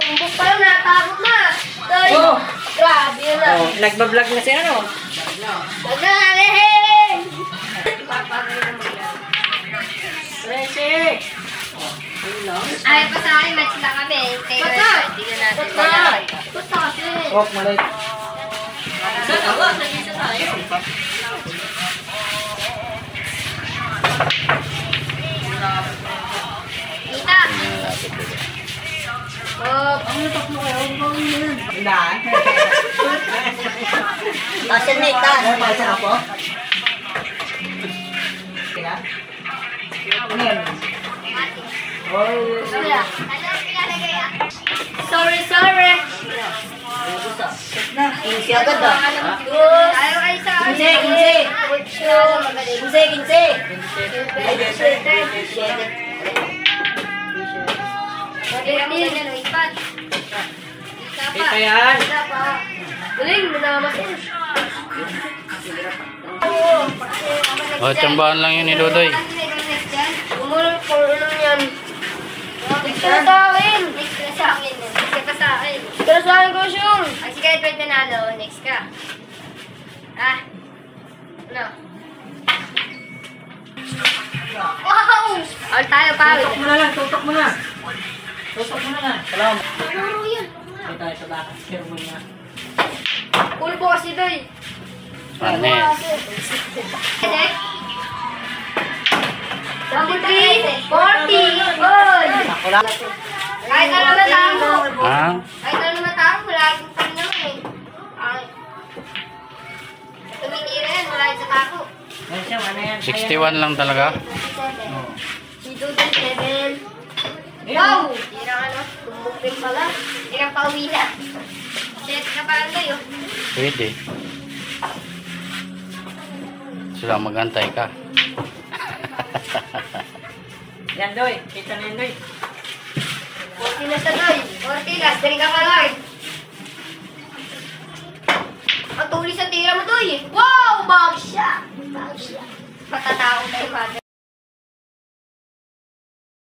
Umbok pa lang, natakot na. Ay, grabe yun na. Nagbablog na si ano? Wag na, hey! Presi! Ay, pa sa akin, match na kami. Basta! Basta kasi. Walk mo rin. Kita! Kasi Nita. Pasa ako? Kaya? Ano yan? Sorry, sorry. Kinsi agad ah. Ayaw kayo sa akin. Kinsi. Magaling yan, ipat. Kita yan. Galing, nanamas yun. Oh, tsambahan lang yun ni Ludoy. Umulong ko lang yan. Next na sa akin. Next na sa akin. Next ka sa akin. Next na sa akin ko siyong. Ang si Kahit Pwede nanalo, next ka. Ah. Ano? Wow! All tayo, pawit. Tutok mo na lang, tutok mo na. Tutok mo na lang. Salamat. Laro yan. Ito tayo sa baka. Share mo na. Cool po kasi doy. Ano eh? 23, 40, oy! Ako lang. Kahit ano na tamo. Ha? Kahit ano na tamo, laging pa niyo eh. Ay. Tumitira yan, wala sa tako. Yan siya, ano yan? 61 lang talaga. Si Dudon 7. Wow! Tira ano, tumbok din pala. Tira pa uwi na. Set ka pa lang kayo. Pwede. Sila magantay ka. Yan, Doy. Kita na yan, Doy. 40 na sa doy. 40 last, dari ka pa lang. Patuloy sa tira mo doy. Wow! Bag siya! Bag siya. Matatao tayo, father.